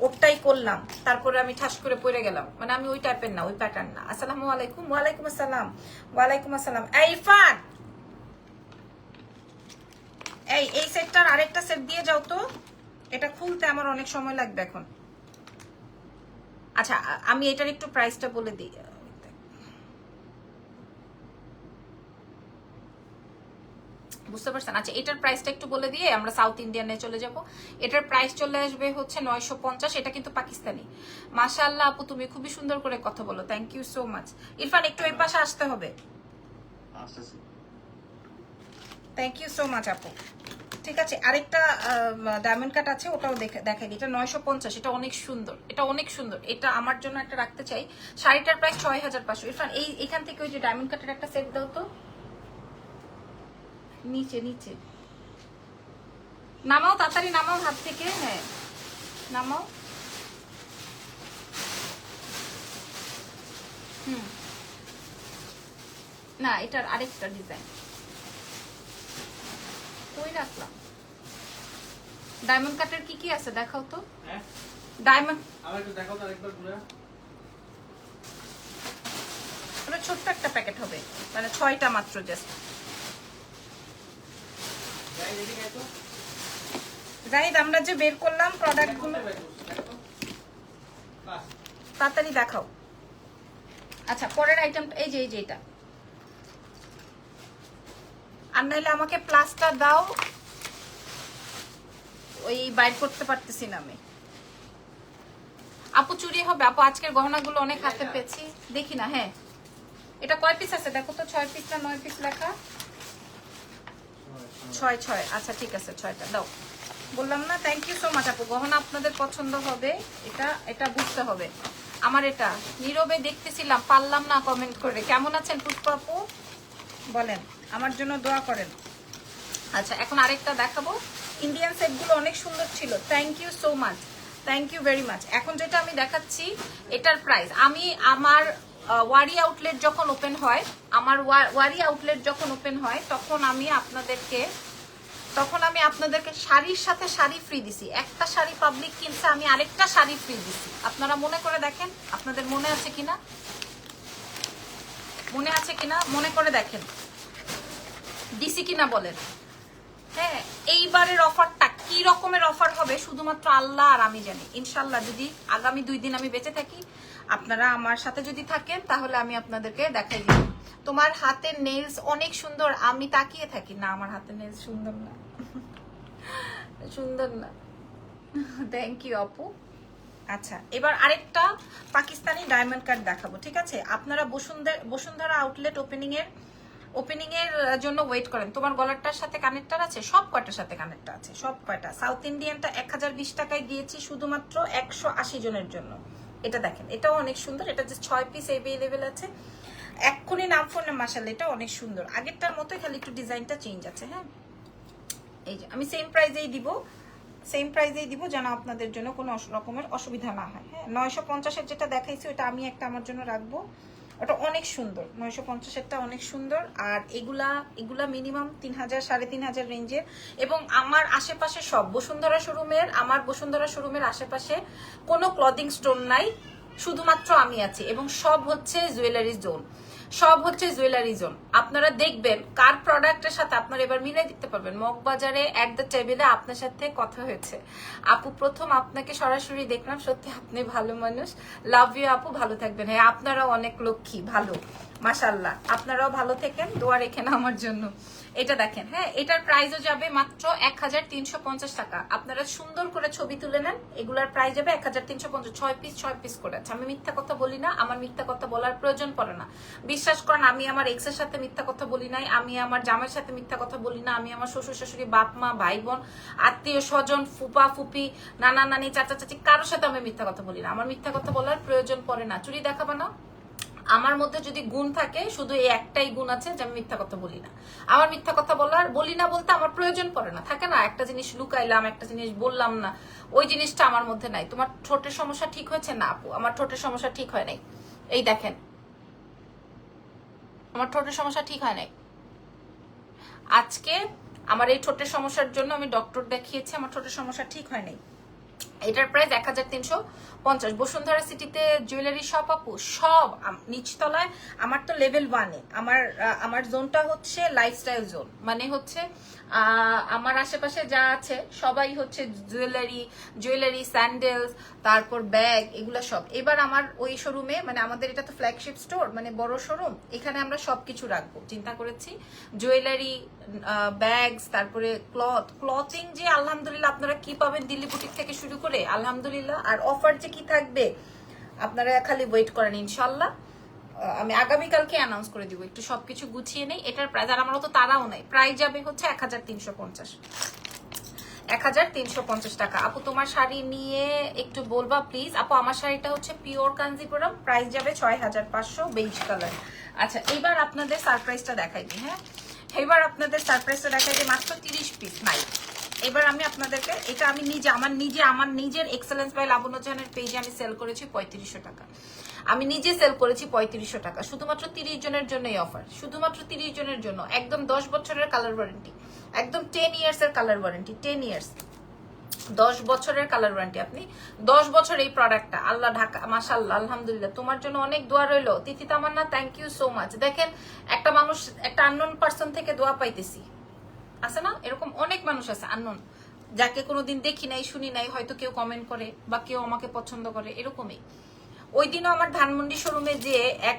ওরটাই করলাম, তারপরে আমি ঠাস করে পড়ে গেলাম। মানে আমি ওই টাইপের না, ওই প্যাটার্ন না। আসসালামু আলাইকুম। ওয়ালাইকুম আসসালাম। ওয়ালাইকুম আসসালাম। এই ইরফান, এই সেটটার আরেকটা সেট দিয়ে যাও তো, এটা খুলতে আমার অনেক সময় লাগবে এখন। আচ্ছা, আমি এটার একটু প্রাইসটা বলে দিই। বুঝতে পারছেন? আচ্ছা, এটার প্রাইসটা একটু বলে দিয়ে আমরা সাউথ ইন্ডিয়ানে চলে যাব। এটার প্রাইস চলে আসবে হচ্ছে 950। এটা কিন্তু পাকিস্তানি। মাশাআল্লাহ আপু, তুমি খুবই সুন্দর করে কথা বলো। Thank you so much. Irfan, একটু এই পাশে আসতে হবে। থ্যাংক ইউ সো মাচ আপু। ঠিক আছে, আরেকটা ডায়মন্ড কাট আছে, ওটাও দেখাই দিই। এটা 950। এটা অনেক সুন্দর, এটা অনেক সুন্দর। এটা আমার জন্য একটা রাখতে চাই। শাড়িটার প্রাইস 6500। ইরফান, এখান থেকে ওই যে ডায়মন্ড কাটের একটা সেট দাও তো। নিচে নিচে নামাও, তাড়াতাড়ি নামাও হাত থেকে। হ্যাঁ, নামাও। না, এটার আরেকটা ডিজাইন কই রাখলাম? ডায়মন্ড কাটের কি কি আছে দেখাও তো। ডায়মন্ড আমার একটু দেখাও তো আরেকবার পুরো। ওটা ছোট্ট একটা প্যাকেট হবে, মানে 6টা মাত্র। জাস্ট জাহিদ, আমরা যে বের করলাম প্রোডাক্টগুলো, তাড়াতাড়ি দেখাও। আচ্ছা, পরের আইটেমটা এই যে এটা। আর নাইলে আমাকে প্লাসটা দাও, ওই বাইর করতে পারতেছি না আমি। আপু চুরি হবে আপু, আজকের গহনাগুলো অনেক হাতে পেয়েছি। দেখি না। হ্যাঁ, এটা কয় পিস আছে দেখো তো, 6 পিস না 9 পিস লেখা? 6। আচ্ছা ঠিক আছে, 6টা দাও। বললাম না। থ্যাংক ইউ সো মাচ আপু। গহনা আপনাদের পছন্দ হবে, এটা বুঝতে হবে। আমার এটা নীরবে দেখতেছিলাম, পারলাম না কমেন্ট করে। কেমন আছেন পুষ্পা আপু? বলেন, আমার জন্য দোয়া করেন। আচ্ছা, এখন আরেকটা দেখাবো। ইন্ডিয়ান সেটগুলো অনেক সুন্দর ছিল। Thank you so much, thank you very much. এখন যেটা আমি দেখাচ্ছি, এটার প্রাইস আমার ওয়ারি আউটলেট যখন ওপেন হয়, তখন আমি আপনাদেরকে তখন আমি আপনাদেরকে শাড়ির সাথে শাড়ি ফ্রি দিছি। একটা শাড়ি পাবলিক কিনছে, আমি আরেকটা শাড়ি ফ্রি দিছি। আপনারা মনে করে দেখেন, আপনাদের মনে আছে কিনা, মনে আছে কিনা, মনে করে দেখেন দিছি কিনা বলেন। হ্যাঁ, এইবারের অফারটা কি রকমের অফার হবে শুধুমাত্র আল্লাহ আর আমি জানি। ইনশাল্লাহ যদি আগামী 2 দিন আমি বেঁচে থাকি, আপনারা আমার সাথে যদি থাকেন, তাহলে আমি আপনাদেরকে দেখাই দিব। তোমার হাতের নেলস অনেক সুন্দর, আমি তাকিয়ে থাকি না, আমার হাতের নেলস সুন্দর না, সুন্দর না। থ্যাংক ইউ আপু। আচ্ছা, এবার আরেকটা পাকিস্তানি ডায়মন্ড কাট দেখাবো, ঠিক আছে? আপনারা বসুন্ধরা আউটলেট ওপেনিং এর জন্য ওয়েট করেন। তোমার গলারটার সাথে কানেক্টর আছে, সব কয়টার সাথে কানেক্টর আছে, সব কয়টা। সাউথ ইন্ডিয়ানটা 1020 টাকায় দিয়েছি শুধুমাত্র 180 জনের জন্য। এটা দেখেন, এটাও অনেক সুন্দর, এটা যে 6 পিস অ্যাভেলেবেল আছে। এক্ষুনি নাম ফোন না, মাশাআল্লাহ এটা অনেক সুন্দর, আগেরটার মতোই, খালি একটু ডিজাইনটা চেঞ্জ আছে। হ্যাঁ, এই যে আমি সেম প্রাইজেই দিব, যেন আপনাদের জন্য কোনো রকমের অসুবিধা না হয়। হ্যাঁ, 950-এর যেটা দেখাইছি ওটা আমি একটা আমার জন্য রাখবো, ওটা অনেক সুন্দর। 950-এরটা অনেক সুন্দর। আর এগুলা মিনিমাম 3000 3500 রেঞ্জের। এবং আমার আশেপাশে সব আমার বসুন্ধরা শোরুমের আশেপাশে কোনো ক্লদিং স্টোর নাই, শুধুমাত্র আমি আছি। এবং সব হচ্ছে জুয়েলারি জোন, আপনারা দেখবেন কার প্রোডাক্টের সাথে আপনারা এবার মিলাই দিতে পারবেন। মগবাজারে এট দ্য টেবিলে আপনার সাথে কথা হয়েছে আপু, প্রথম আপনাকে সরাসরি দেখলাম, সত্যি আপনি ভালো মানুষ, লাভ ইউ আপু, ভালো থাকবেন। হ্যাঁ, আপনারাও অনেক লক্ষ্মী, ভালো, মাশাআল্লাহ, আপনারাও ভালো থাকেন, দোয়া রেখেন আমার জন্য। এটা দেখেন, হ্যাঁ, এটার প্রাইসও যাবে মাত্র 1350 টাকা। আপনারা সুন্দর করে ছবি তুলে নেন, এগুলার প্রাইস যাবে 1350। 6 পিস করে আছে। আমি মিথ্যা কথা বলি না, আমার মিথ্যা কথা বলার প্রয়োজন পড়ে না। বিশ্বাস করেন, আমি আমার এক্স এর সাথে মিথ্যা কথা বলি নাই, আমি আমার জামাইয়ের সাথে মিথ্যা কথা বলি না, আমি আমার শ্বশুর শাশুড়ি, বাপ মা, ভাই বোন, আত্মীয় স্বজন, ফুপা ফুপি, নানা নানি, চাচা চাচি, কারোর সাথে আমি মিথ্যা কথা বলি না। আমার মিথ্যা কথা বলার প্রয়োজন পড়ে না। চুরি দেখাবা না, আমার মধ্যে যদি গুণ থাকে, শুধু এই একটাই গুণ আছে যে আমি মিথ্যা কথা বলি না। আমার মিথ্যা কথা বলি না বলতে আমার প্রয়োজন পড়ে না। থাকে না, একটা জিনিস লুকাইলাম, একটা জিনিস বললাম না, ওই জিনিসটা আমার মধ্যে নাই। তোমার ঠোঁটের সমস্যা ঠিক হয়েছে না আপু? আমার ঠোঁটের সমস্যা ঠিক হয় নাই। এই দেখেন, আমার ঠোঁটের সমস্যা ঠিক হয় নাই। আজকে আমার এই ঠোঁটের সমস্যার জন্য আমি ডক্টর দেখিয়েছি, আমার ঠোঁটের সমস্যা ঠিক হয় নাই। এটার প্রাইস 1350। বসুন্ধরা সিটিতে জুয়েলারি শপ আপু, সব নিচতলায়। আমার তো লেভেল 1-এ, আমার জোনটা হচ্ছে লাইফস্টাইল জোন, মানে হচ্ছে আমার আশেপাশে যা আছে সবাই হচ্ছে জুয়েলারি, স্যান্ডেলস, তারপর ব্যাগ, এগুলা সব। এবার আমার ওই শোরুমে, মানে আমাদের এটা তো ফ্ল্যাগশিপ স্টোর, মানে বড় শোরুম, এখানে আমরা সবকিছু রাখবো চিন্তা করেছি। জুয়েলারি, ব্যাগস, তারপরে ক্লথিং যে আলহামদুলিল্লাহ আপনারা কি পাবেন দিল্লি বুটিক থেকে শুরু করে, আলহামদুলিল্লাহ। আর অফার যে কি থাকবে আপনারা খালি ওয়েট করেন, ইনশাল্লাহ আমি আগামীকালকে অ্যানাউন্স করে দিব। একটু সবকিছু গুছিয়ে নেই। এটার প্রাইস, আর আমারও তো তারাও নাই, প্রাইস যাবে হচ্ছে 1350 টাকা। আপু তোমার শাড়ি নিয়ে একটু বলবা প্লিজ। আপু আমার শাড়িটা হচ্ছে পিওর কাঞ্জিপুরম, প্রাইস যাবে 6500, বেজ কালার। আচ্ছা, এবার আপনাদের সারপ্রাইজটা দেখাই দিই। হ্যাঁ, এবার আপনাদের সারপ্রাইজটা দেখাই দিই, মাত্র 30 পিস নাই। এবার আমি আপনাদেরকে, এটা আমি আমার নিজের এক্সেলেন্স বাই লাবণ্য জাহানের পেজে আমি সেল করেছি 3500 টাকা। আমি নিজে সেল করেছি 3500 টাকা, শুধুমাত্র 30 জনের জন্য এই অফার, শুধুমাত্র 30 জনের জন্য। একদম 10 বছরের কালার ওয়ারেন্টি, একদম 10 ইয়ার্স এর কালার ওয়ারেন্টি, 10 ইয়ার্স, 10 বছরের কালার ওয়ারেন্টি। আপনি 10 বছর এই প্রোডাক্টটা, আল্লাহ ঢাকা, মাশাআল্লাহ, আলহামদুলিল্লাহ। তোমার জন্য অনেক দোয়া রইলো তিথি তামান্না, থ্যাংক ইউ সো মাচ। দেখেন, একটা মানুষ, একটা আননোন পারসন থেকে দোয়া পাইতেছি, আছে না? এরকম অনেক মানুষ আছে আননোন, যাকে কোনোদিন দেখি নাই, শুনি নাই, হয়তো কেউ কমেন্ট করে বা কেউ আমাকে পছন্দ করে, এরকমই। ওই দিনও আমার ধানমন্ডি শোরুমে যে এক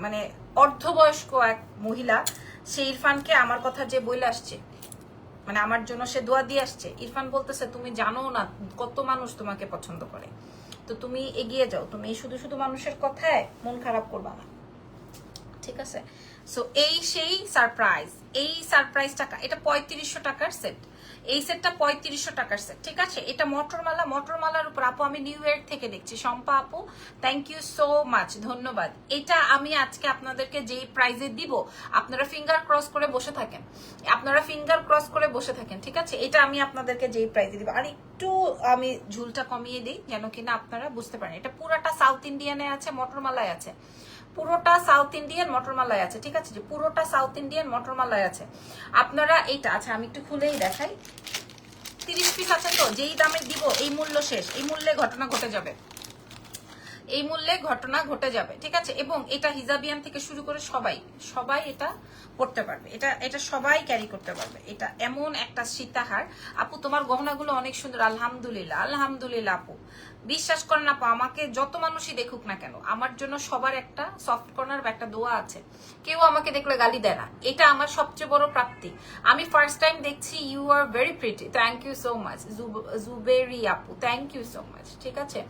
মানে অর্ধবয়স্ক এক মহিলা, সে ইরফানকে আমার কথা যে বইলে আসছে, মানে আমার জন্য সে দোয়া দিয়ে আসছে। ইরফান বলতেছে তুমি জানো না কত মানুষ তোমাকে পছন্দ করে, তো তুমি এগিয়ে যাও, তুমি শুধু শুধু মানুষের কথায় মন খারাপ করবা না, ঠিক আছে? সো এই সেই সারপ্রাইজ, এই সারপ্রাইজ টাকা, এটা 3500 টাকার সেট, এই সেটটা 3500 টাকার সেট, ঠিক আছে? এটা মটরমালার উপর। আপু আমি নিউ ইয়র্ক থেকে দেখছি, শম্পা আপু, থ্যাংক ইউ সো মাচ, ধন্যবাদ। এটা আমি আজকে আপনাদেরকে যেই প্রাইজে দিব, আপনারা ফিঙ্গার ক্রস করে বসে থাকেন, ঠিক আছে? এটা আমি আপনাদেরকে যেই প্রাইজে দিব। আর একটু আমি ঝুলটা কমিয়ে দিই যেন কিনা আপনারা বুঝতে পারেন। এটা পুরাটা সাউথ ইন্ডিয়ানে আছে, মটরমালায় আছে, পুরোটা সাউথ ইন্ডিয়ান মটর মালাই আছে, ঠিক আছে, যে পুরোটা সাউথ ইন্ডিয়ান মটর মালাই আছে। আপনারা এইটা, আচ্ছা আমি একটু খুলেই দেখাই। 30 পিস আছে তো, যেই দামে দিব এই মূল্য শেষ, এই মূল্যে ঘটনা ঘটে যাবে, এই মূল্যে ঘটনা ঘটে যাবে, ঠিক আছে। এবং এটা হিজাবিয়ান থেকে শুরু করে সবাই সবাই এটা পড়তে পারবে, এটা সবাই ক্যারি করতে পারবে। এটা এমন একটা সীতাহার। আপু তোমার গহনাগুলো অনেক সুন্দর, আলহামদুলিল্লাহ আলহামদুলিল্লাহ আপু। বিশ্বাস করেন আপু, আমাকে যত মানুষই দেখুক না কেন, আমার জন্য সবার একটা সফট কর্নার বা একটা দোয়া আছে। কেউ আমাকে দেখলে গালি দেয় না, এটা আমার সবচেয়ে বড় প্রাপ্তি। আমি ফার্স্ট টাইম দেখছি, you are very pretty, thank you so much Zuberi আপু, থ্যাংক ইউ সো মাচ, ঠিক আছে।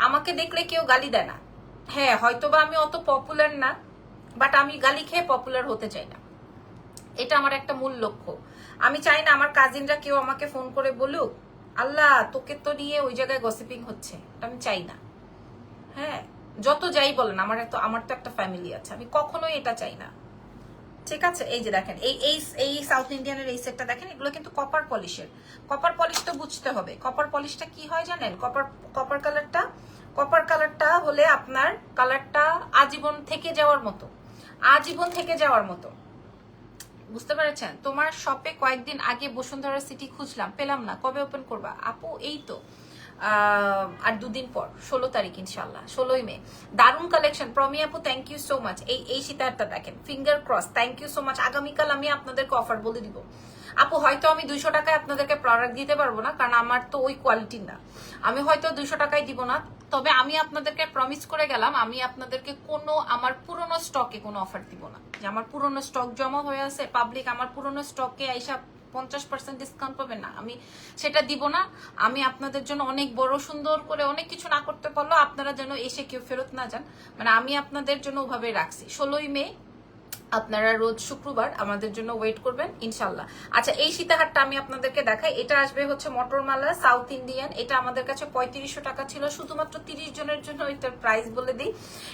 আমাকে দেখলে কেউ গালি দেয় না। হ্যাঁ হয়তোবা আমি অত পপুলার না, বাট আমি গালি খেয়ে পপুলার হতে চাই না, এটা আমার একটা মূল লক্ষ্য। আমি চাই না আমার কাজিনরা কেউ আমাকে ফোন করে বলুক আল্লাহ তোকে তো নিয়ে ওই জায়গায় গসিপিং হচ্ছে, এটা আমি চাই না। হ্যাঁ যত যাই বলেন, আমার তো একটা ফ্যামিলি আছে, আমি কখনোই এটা চাই না, ঠিক আছে। এই যে দেখেন, এই সাউথ ইন্ডিয়ানের এই সেটটা দেখেন, এগুলো কিন্তু কপার পলিশের। কপার পলিশ তো বুঝতে হবে, কপার পলিশটা কি হয় জানেন? কপার কালারটা হলে আপনার কালারটা আজীবন থেকে যাওয়ার মতো, আজীবন থেকে যাওয়ার মতো, বুঝতে পেরেছেন? তোমার শপে কয়েকদিন আগে বসুন্ধরা সিটি খুঁজলাম, পেলাম না, কবে ওপেন করবা? আপু এই তো আর 2 দিন পর, 16 তারিখ ইনশাল্লাহ, 16ই মে। দারুণ কালেকশন প্রমি আপু, থ্যাংক ইউ সো মাচ। এই সীতাহারটা দেখেন, finger cross, thank you so much. আগামীকাল আমি আপনাদেরকে অফার বলে দিব আপু। হয়তো আমি 200 টাকায় আপনাদেরকে প্রোডাক্ট দিতে পারবো না, কারণ আমার তো ওই কোয়ালিটির না। আমি হয়তো 200 টাকায় দিব না, তবে আমি আপনাদেরকে প্রমিস করে গেলাম, আমি আপনাদেরকে কোনো আমার পুরনো স্টকে কোনো অফার দিব না। যে আমার পুরনো স্টক জমা হয়ে আছে পাবলিক, আমার পুরনো স্টকে এইসব 50% ডিসকাউন্ট পাবেন না, আমি সেটা দিব না। আমি আপনাদের জন্য অনেক বড় সুন্দর করে অনেক কিছু না করতে পারলো, আপনারা যেন এসে কেউ ফেরত না যান, মানে আমি আপনাদের জন্য ওভাবে রাখছি। 16ই মে আপনারা রোজ শুক্রবার আমাদের জন্য ওয়েট করবেন ইনশাল্লাহ। আচ্ছা এই সীতাহারটা আমি আপনাদেরকে দেখাই, এটা আসবে হচ্ছে মটরমালা সাউথ ইন্ডিয়ান। এটা আমাদের কাছে 3500 টাকা ছিল, শুধুমাত্র 30 জনের জন্য এটার প্রাইস বলে দিই।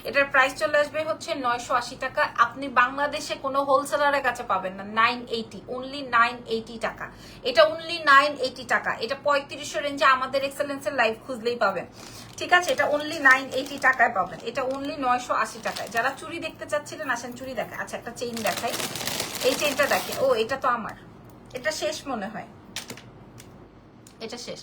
এটার প্রাইস চলে আসবে হচ্ছে 980 টাকা। আপনি বাংলাদেশে কোনো হোলসেলারের কাছে পাবেন না, 980, অনলি 980 টাকা। এটা অনলি 980 টাকা। এটা 3500 রেঞ্জে আমাদের এক্সেলেন্সের লাইভ খুঁজলেই পাবেন, ঠিক আছে। এটা অনলি 980 টাকায় পাবেন, এটা অনলি 980 টাকায়। যারা চুড়ি দেখতে চাচ্ছিলেন আসেন চুড়ি দেখা। আচ্ছা একটা চেইন দেখাই, এই চেইনটা দেখে, ও এটা তো আমার, এটা শেষ মনে হয়, এটা শেষ।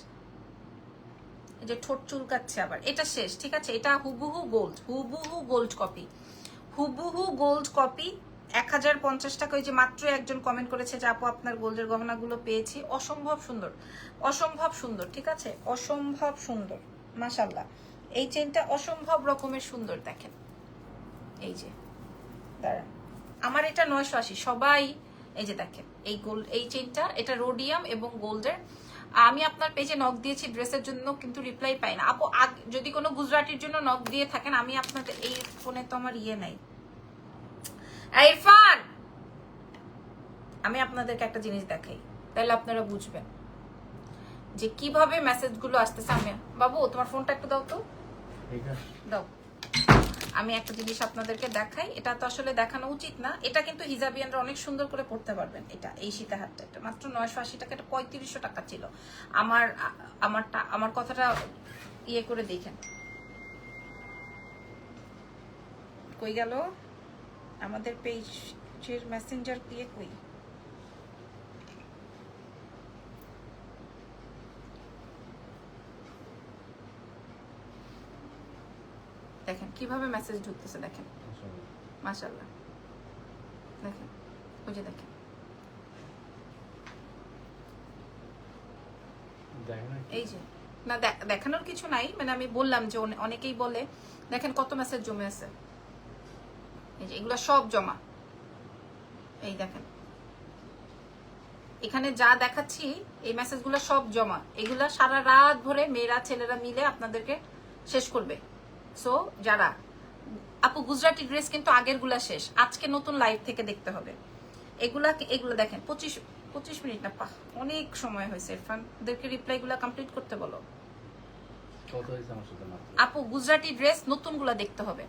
এই যে ঠোঁট চুলকাচ্ছে আবার, এটা শেষ, ঠিক আছে। এটা হুবহু গোল্ড, হুবহু গোল্ড কপি, হুবহু গোল্ড কপি। 1050 টাকা। ওই যে মাত্র একজন কমেন্ট করেছে যে আপু আপনার গোল্ডের গহনাগুলো পেয়েছি, অসম্ভব সুন্দর, অসম্ভব সুন্দর, ঠিক আছে, অসম্ভব সুন্দর মাশাআল্লাহ। এই চেনটা অসম্ভব রকমের সুন্দর, দেখেন এই যে, দাঁড়ান, আমার এটা 980 সবাই। এই যে দেখেন এই গোল্ড, এই চেনটা, এটা রোডিয়াম এবং গোল্ডের। আমি আপনার পেজে নক দিয়েছি ড্রেসের জন্য, কিন্তু রিপ্লাই পাই না আপু। যদি কোনো গুজরাটির জন্য নক দিয়ে থাকেন, আমি আপনাদের এই ফোনে তো আমার ইয়ে নাই। ইরফান, আমি আপনাদেরকে একটা জিনিস দেখাই, তাহলে আপনারা বুঝবেন যে কিভাবে মেসেজগুলো আসতেছে। আমি বাবু তোমার ফোনটা একটু দাও তো, দাও। আমি একটা জিনিস আপনাদেরকে দেখাই, এটা তো আসলে দেখানো উচিত না। এটা কিন্তু হিজাবিয়ানরা অনেক সুন্দর করে পড়তে পারবেন। এটা এই সীতাহারটা, এটা মাত্র 980 টাকা, এটা 3500 টাকা ছিল। আমার কথাটা ইয়ে করে দেখেন, কই গেল আমাদের পেজের মেসেঞ্জার দিয়ে, কই দেখেন কিভাবে মেসেজ ঢুকতেছে, দেখেন মাশাআল্লাহ, দেখেন ওই যে দেখেন, এই যে না দেখানোর কিছু নাই, মানে আমি বললাম যে অনেকেই বলে দেখেন কত মেসেজ জমে আছে, এই যে এগুলা সব জমা, এই দেখেন এখানে যা দেখাচ্ছি এই মেসেজগুলো সব জমা। এগুলা সারা রাত ভরে মেয়েরা ছেলেরা মিলে আপনাদেরকে শেষ করবে। সো যারা আপু গুজরাটি ড্রেস কিন্তু আগের গুলা শেষ, আজকে নতুন লাইভ থেকে দেখতে হবে। এগুলো দেখেন 25 মিনিট না, অনেক সময় হয়েছে। ইরফানদেরকে রিপ্লাই গুলা কমপ্লিট করতে বলো। আপু গুজরাটি ড্রেস নতুন গুলা দেখতে হবে।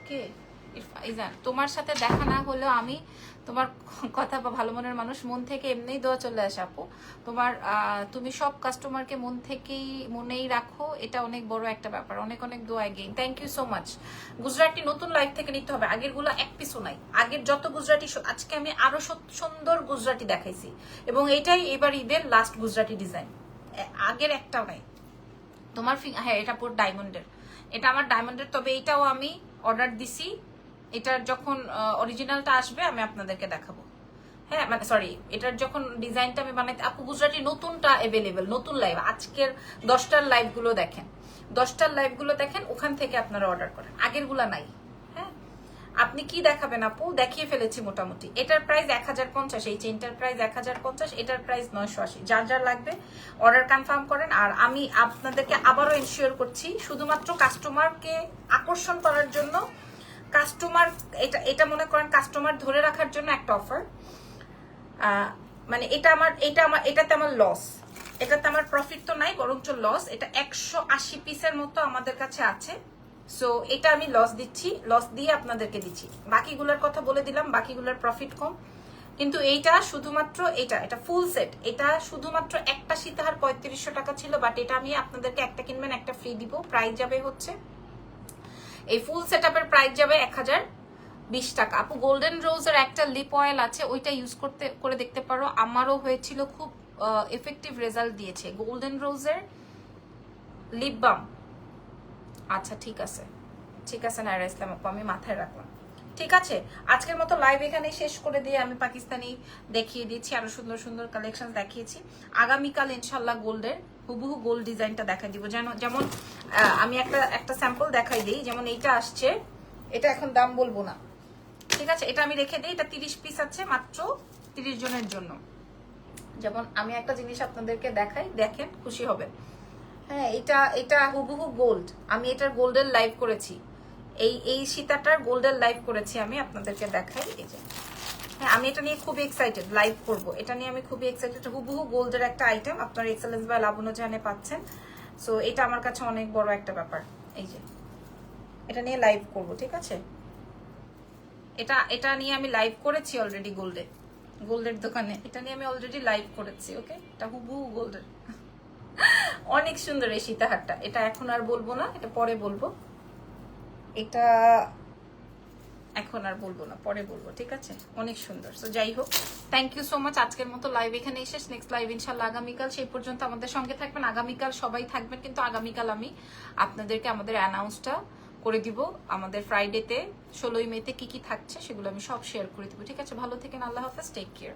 কে ইজান, তোমার সাথে দেখা না হলেও আমি তোমার কথা বা ভালো মনের মানুষ, মন থেকে এমনিই দোয়া চলে আসে আপু। তোমার তুমি সব কাস্টমারকে মনেই রাখো, এটা অনেক বড় একটা ব্যাপার। অনেক অনেক দোয়া again, thank you so much. Gujarati নতুন লাইভ থেকে নিতে হবে, আগের গুলো এক পিসও নাই। আগের যত গুজরাটি আজকে আমি আরো সুন্দর গুজরাটি দেখাইছি, এবং এটাই এবার ঈদের লাস্ট গুজরাটি ডিজাইন, আগের একটাও নাই তোমার। হ্যাঁ, এটা পুরো ডায়মন্ডের, এটা আমার ডায়মন্ডের, তবে এটাও আমি অর্ডার দিছি। এটার যখন অরিজিনালটা আসবে আমি আপনাদেরকে দেখাবো। হ্যাঁ মানে সরি, এটার যখন ডিজাইনটা আমি বানাইতে, আপু গুজরাটি নতুনটা অ্যাভেলেবেল, নতুন লাইভ আজকের 10টার লাইভগুলো দেখেন, 10টার লাইভগুলো দেখেন, ওখান থেকে আপনারা অর্ডার করেন, আগের গুলা নাই। হ্যাঁ, আপনি কি দেখাবেন আপু? দেখিয়ে ফেলেছি মোটামুটি। এটার প্রাইস 1050, এই চেনটার প্রাইস 1050, এটার প্রাইস 980। যার যার লাগবে অর্ডার কনফার্ম করেন। আর আমি আপনাদেরকে আবারও এনশিওর করছি, শুধুমাত্র কাস্টমারকে আকর্ষণ করার জন্য, কাস্টমার এটা মনে করেন কাস্টমার ধরে রাখার জন্য একটা অফার। মানে এটাতে আমার লস, এটাতে আমার প্রফিট তো নাই, বরঞ্চ লস। এটা 180 পিসের মতো আমাদের কাছে আছে, সো এটা আমি লস দিচ্ছি, লস দিয়ে আপনাদেরকে দিচ্ছি। বাকিগুলোর কথা বলে দিলাম, বাকিগুলোর প্রফিট কম, কিন্তু এইটা শুধুমাত্র এটা ফুল সেট। এটা শুধুমাত্র একটা সীতাহার 3500 টাকা ছিল, বাট এটা আমি আপনাদেরকে একটা কিনবেন একটা ফ্রি দিব। প্রাইস যাবে হচ্ছে, এই ফুল সেট আপের প্রাইস যাবে 1020 টাকা। আপু গোল্ডেন রোজের একটা লিপ অয়েল আছে, ওইটা ইউজ করে দেখতে পারো, আমারও হয়েছিল, খুব এফেক্টিভ রেজাল্ট দিয়েছে গোল্ডেন রোজের লিপ বাম। আচ্ছা ঠিক আছে, ঠিক আছে নাইরা ইসলাম আপু, আমি মাথায় রাখলাম। ঠিক আছে, আজকের মতো লাইভ এখানে শেষ করে দিয়ে আমি পাকিস্তানি দেখিয়ে দিয়েছি, আরো সুন্দর সুন্দর কালেকশন দেখিয়েছি। আগামীকাল ইনশাল্লাহ গোল্ডের হুবহু গোল্ড ডিজাইনটা দেখাই দিব। যেমন আমি একটা স্যাম্পল দেখাই দিই, যেমন এইটা আসছে, এটা এখন দাম বলবো না, ঠিক আছে, এটা আমি রেখে দিই। এটা 30 পিস আছে, মাত্র 30 জনের জন্য। যেমন আমি একটা জিনিস আপনাদেরকে দেখাই, দেখেন খুশি হবেন। হ্যাঁ, এটা হুবহু গোল্ড, আমি এটার গোল্ডের লাইভ করেছি, এই সীতাটার গোল্ডের লাইভ করেছি, আমি আপনাদেরকে দেখাই। এই যে হ্যাঁ, আমি এটা নিয়ে খুবই এক্সাইটেড, লাইভ করব, এটা নিয়ে আমি খুবই এক্সাইটেড। হুবহু গোল্ডের একটা আইটেম আপনার এক্সেলেন্স বা লাবণ্য জাহানে পাচ্ছেন, সো এটা আমার কাছে অনেক বড় একটা ব্যাপার। এই যে এটা নিয়ে লাইভ করব, ঠিক আছে, এটা নিয়ে আমি লাইভ করেছি অলরেডি গোল্ডের দোকানে, এটা নিয়ে আমি অলরেডি লাইভ করেছি। ওকে, এটা হুবহু গোল্ডের, অনেক সুন্দর এই সীতাহারটা। এটা এখন আর বলবো না, এটা পরে বলবো, এটা এখন আর বলবো না, পরে বলবো, ঠিক আছে, অনেক সুন্দর। সো যাই হোক, থ্যাংক ইউ সো মাচ। আজকের মতো লাইভ এখানে শেষ, নেক্সট লাইভ ইনশাল্লাহ আগামীকাল, সেই পর্যন্ত আমাদের সঙ্গে থাকবেন। আগামীকাল সবাই থাকবেন, কিন্তু আগামীকাল আমি আপনাদেরকে আমাদের অ্যানাউন্সটা করে দিব, আমাদের ফ্রাইডেতে 16ই মেতে কি কি থাকছে সেগুলো আমি সব শেয়ার করে দিব, ঠিক আছে। ভালো থেকেন, আল্লাহ হাফেজ, টেক কেয়ার।